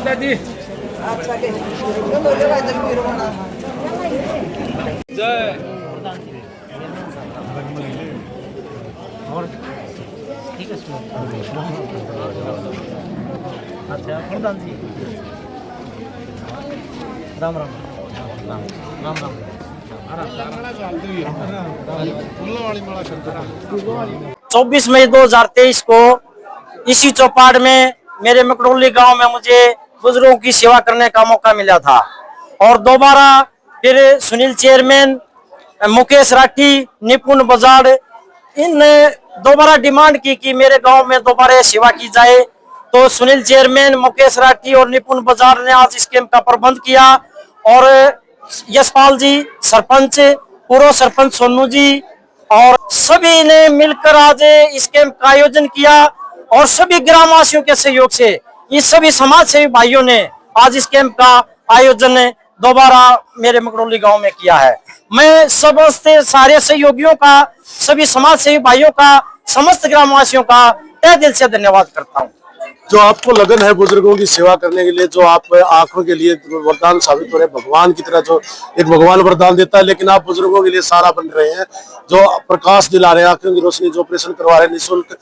दादी जय अच्छा प्रधान जी राम राम राम राम 24 मई 2023 को इसी चौपाड़ में मेरे मकड़ोली गांव में मुझे बुजुर्गों की सेवा करने का मौका मिला था और दोबारा फिर सुनील चेयरमैन, मुकेश राठी, निपुण बजाड़ इन दोबारा डिमांड की कि मेरे गांव में दोबारा सेवा की जाए। तो सुनील चेयरमैन, मुकेश राठी और निपुण बजाड़ ने आज इस कैंप का प्रबंध किया और यशपाल जी सरपंच, पूर्व सरपंच सोनू जी और सभी ने मिलकर आज इस कैंप का आयोजन किया और सभी ग्रामवासियों के सहयोग से ये सभी समाज सेवी भाइयों ने आज इस कैंप का आयोजन दोबारा मेरे मकड़ोली गांव में किया है। मैं समस्त सारे सहयोगियों का, सभी समाज सेवी भाइयों का, समस्त ग्रामवासियों का तहे दिल से धन्यवाद करता हूँ। जो आपको लगन है बुजुर्गों की सेवा करने के लिए, जो आप आंखों के लिए वरदान साबित हो रहे, भगवान की तरह जो एक भगवान वरदान देता है, लेकिन आप बुजुर्गों के लिए सहारा बन रहे हैं, जो प्रकाश दिला रहे हैं, आंखों की रोशनी, जो ऑपरेशन करवा रहे हैं निःशुल्क,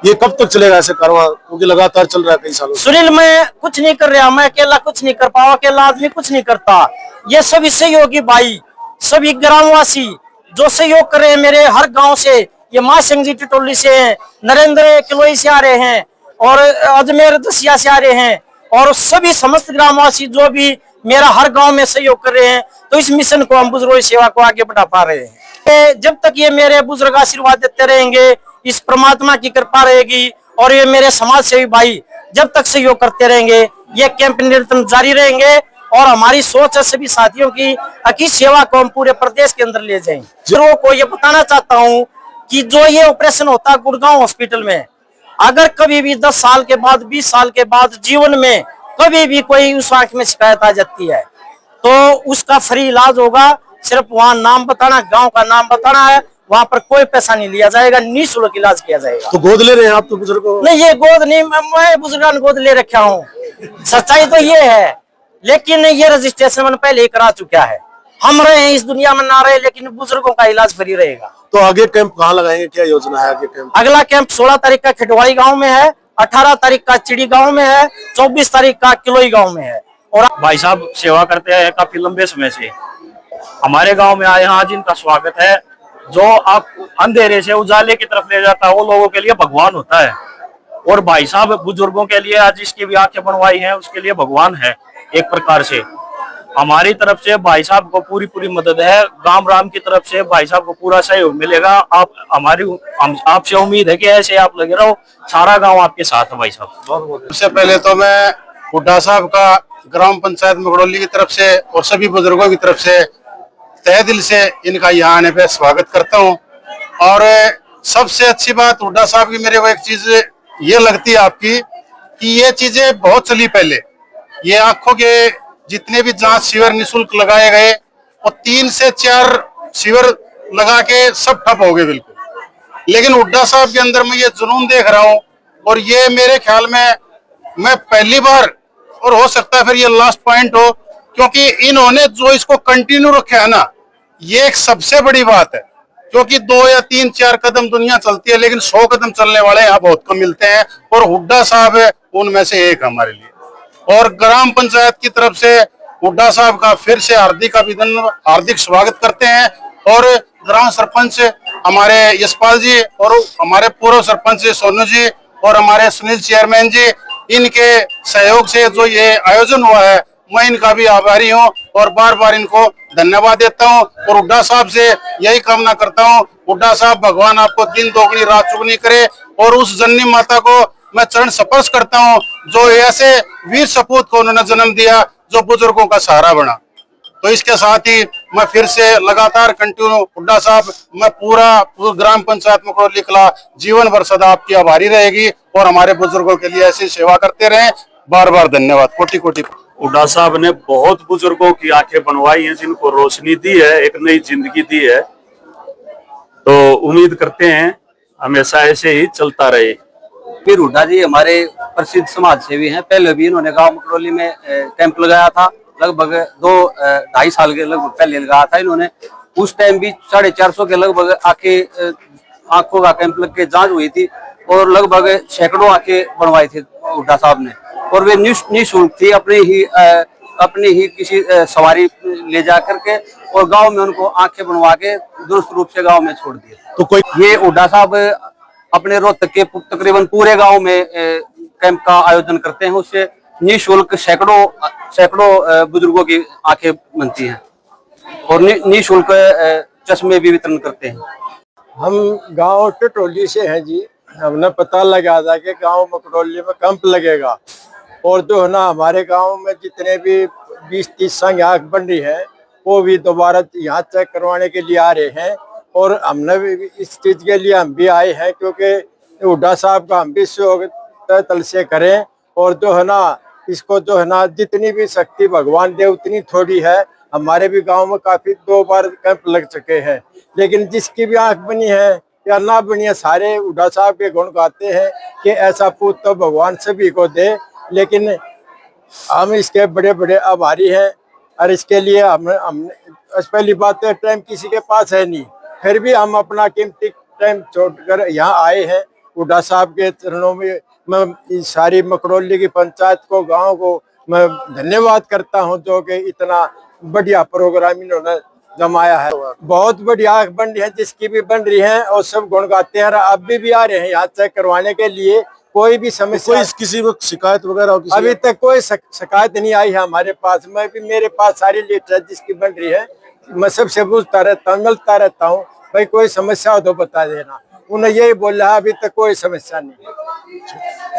ये कब तक चलेगा ऐसे कारवां? क्योंकि लगातार चल रहा है कई सालों। सुनील, मैं कुछ नहीं कर रहा, मैं अकेला कुछ नहीं कर पाऊँ, अकेला आदमी कुछ नहीं करता। ये सभी सहयोगी भाई, सभी ग्रामवासी जो सहयोग कर रहे हैं मेरे हर गाँव से, ये माँ सिंह जी टिटोली से है, नरेंद्र किलोई से आ रहे हैं और अजमेर दसिया से आ रहे हैं और सभी समस्त ग्रामवासी जो भी मेरा हर गांव में सहयोग कर रहे हैं, तो इस मिशन को हम बुजुर्गों की सेवा को आगे बढ़ा पा रहे हैं। जब तक ये मेरे बुजुर्ग आशीर्वाद देते रहेंगे, इस परमात्मा की कृपा रहेगी और ये मेरे समाज सेवी भाई जब तक सहयोग करते रहेंगे, ये कैंप निरंतर जारी रहेंगे और हमारी सोच है सभी साथियों की सेवा को हम पूरे प्रदेश के अंदर ले जाएंगे। बुजुर्गों को ये बताना चाहता हूँ कि जो ये ऑपरेशन होता है गुड़गांव हॉस्पिटल में, अगर कभी भी 10 साल के बाद, 20 साल के बाद जीवन में कभी भी कोई उस आंख में शिकायत आ जाती है तो उसका फ्री इलाज होगा। सिर्फ वहाँ नाम बताना, गांव का नाम बताना है, वहाँ पर कोई पैसा नहीं लिया जाएगा, निःशुल्क इलाज किया जाएगा। तो गोद ले रहे हैं आप तो बुजुर्गों? नहीं, ये गोद नहीं, मैं बुजुर्गों गोद ले रखा हूँ, सच्चाई तो ये है। लेकिन ये रजिस्ट्रेशन मैंने पहले ही करा चुका है। हम रहे हैं इस दुनिया में ना रहे, लेकिन बुजुर्गों का इलाज फ्री रहेगा। तो आगे कैंप कहाँ लगाएंगे, क्या योजना है आगे कैंप? अगला कैंप 16 तारीख का खिटवाड़ी गांव में है, 18 तारीख का चिड़ी गांव में है, 24 तारीख का किलोई गांव में है। और भाई साहब सेवा करते हैं काफी लंबे समय से, हमारे गांव में आए हैं, आज इनका स्वागत है। जो आप अंधेरे से उजाले की तरफ ले जाता है वो लोगों के लिए भगवान होता है और भाई साहब बुजुर्गों के लिए आज इसकी भी आंखें बनवाई हैं, उसके लिए भगवान है। एक प्रकार से हमारी तरफ से भाई साहब को पूरी मदद है, गांव राम की तरफ से भाई साहब को पूरा सहयोग मिलेगा। आपसे उम्मीद है कि ऐसे आप लगे रहो, सारा गांव आपके साथ है भाई साहब। सबसे पहले तो मैं हुड्डा साहब का ग्राम पंचायत मकड़ोली की तरफ से और सभी बुजुर्गों की तरफ से तहे दिल से इनका यहाँ आने पे स्वागत करता हूँ। और सबसे अच्छी बात हुड्डा साहब की मेरे को एक चीज ये लगती है आपकी कि ये चीजें बहुत चली पहले, ये आंखों के जितने भी जांच शिविर निःशुल्क लगाए गए और 3 से 4 शिविर लगा के सब ठप हो गए बिल्कुल। लेकिन हुड्डा साहब के अंदर मैं ये जुनून देख रहा हूँ और ये मेरे ख्याल में मैं पहली बार, और हो सकता है फिर ये लास्ट पॉइंट हो, क्योंकि इन्होंने जो इसको कंटिन्यू रखा है ना, ये एक सबसे बड़ी बात है। क्योंकि 2 या 3 4 कदम दुनिया चलती है, लेकिन 100 कदम चलने वाले यहाँ बहुत कम मिलते हैं और हुड्डा साहब है उनमें से एक हमारे लिए। और ग्राम पंचायत की तरफ से हुड्डा साहब का फिर से हार्दिक अभिनंदन, हार्दिक स्वागत करते हैं। और ग्राम सरपंच हमारे यशपाल जी और हमारे पूर्व सरपंच सोनू जी और हमारे सुनील चेयरमैन जी, इनके सहयोग से जो ये आयोजन हुआ है, मैं इनका भी आभारी हूँ और बार बार इनको धन्यवाद देता हूँ। और हुड्डा साहब से यही कामना करता हूँ, हुड्डा साहब भगवान आपको दिन दोगुनी रात चौगुनी करे। और उस जननी माता को मैं चरण स्पर्श करता हूँ जो ऐसे वीर सपूत को उन्होंने जन्म दिया, जो बुजुर्गों का सहारा बना। तो इसके साथ ही मैं फिर से लगातार कंटिन्यू हुड्डा साहब, मैं पूरा ग्राम पंचायत मकड़ोली कला जीवन भर सदा आपकी आभारी रहेगी और हमारे बुजुर्गों के लिए ऐसी सेवा करते रहें। बार बार धन्यवाद, कोटि कोटि। हुड्डा साहब ने बहुत बुजुर्गों की आंखें बनवाई हैं, जिनको रोशनी दी है, एक नई जिंदगी दी है। तो उम्मीद करते हैं हमेशा ऐसे ही चलता रहे। पीर हुड्डा जी हमारे प्रसिद्ध समाज सेवी हैं। पहले भी इन्होंने गांव मकड़ोली में कैंप लगाया था, लगभग 2-2.5 साल के लगभग पहले लगाया था इन्होंने। उस टाइम भी 450 के लगभग आंखों का कैंप लग के जांच हुई थी और लगभग सैकड़ों आंखें बनवाई थी हुड्डा साहब ने। और वे निःशुल्क थी, अपनी ही किसी सवारी ले जा करके और गांव में उनको आंखें बनवा के दुरुस्त रूप से गांव में छोड़ दिए। तो कोई ये हुड्डा साहब अपने रोहतक के तकरीबन पूरे गांव में कैंप का आयोजन करते हैं। उससे निःशुल्क सैकड़ों बुजुर्गों की आंखें बनती हैं और निःशुल्क चश्मे भी वितरण करते हैं। हम गांव टटोली से हैं जी। हमने पता लगा था कि गांव मकड़ोली में कैंप लगेगा और जो है ना हमारे गांव में जितने भी 20-30 संघ आंख बन रही है वो भी दोबारा यहाँ चेक करवाने के लिए आ रहे हैं। और हमने भी इस चीज के लिए हम भी आए हैं क्योंकि हुड्डा साहब का हम भी सहयोग तल से करें। और जो है ना इसको जो है ना जितनी भी शक्ति भगवान दे उतनी थोड़ी है। हमारे भी गांव में काफी 2 बार कैंप लग चुके हैं, लेकिन जिसकी भी आंख बनी है या ना बनी है सारे हुड्डा साहब के गुण गाते हैं कि ऐसा पूत तो भगवान सभी को दे। लेकिन हम इसके बड़े बड़े आभारी हैं और इसके लिए हम पहली बात है टाइम किसी के पास है नहीं, फिर भी हम अपना कीमती टाइम छोड़कर यहाँ आए हैं। हुड्डा साहब के चरणों में मैं सारी मकड़ोली की पंचायत को, गांव को मैं धन्यवाद करता हूं जो कि इतना बढ़िया प्रोग्राम इन्होंने जमाया है। बहुत बढ़िया आंख बन रही है, जिसकी भी बन रही है और सब गुण गाते हैं। अब भी आ रहे हैं यहाँ चेक करवाने के लिए। कोई भी समस्या, कोई किसी को शिकायत वगैरह हो? अभी तक कोई शिकायत नहीं आई है हमारे पास। मैं भी, मेरे पास सारी लिस्ट है जिसकी बन रही है। मैं सबसे पूछता रहता हूँ, मिलता रहता हूँ, भाई कोई समस्या हो तो बता देना। उन्हें यही बोला अभी तक कोई समस्या नहीं है।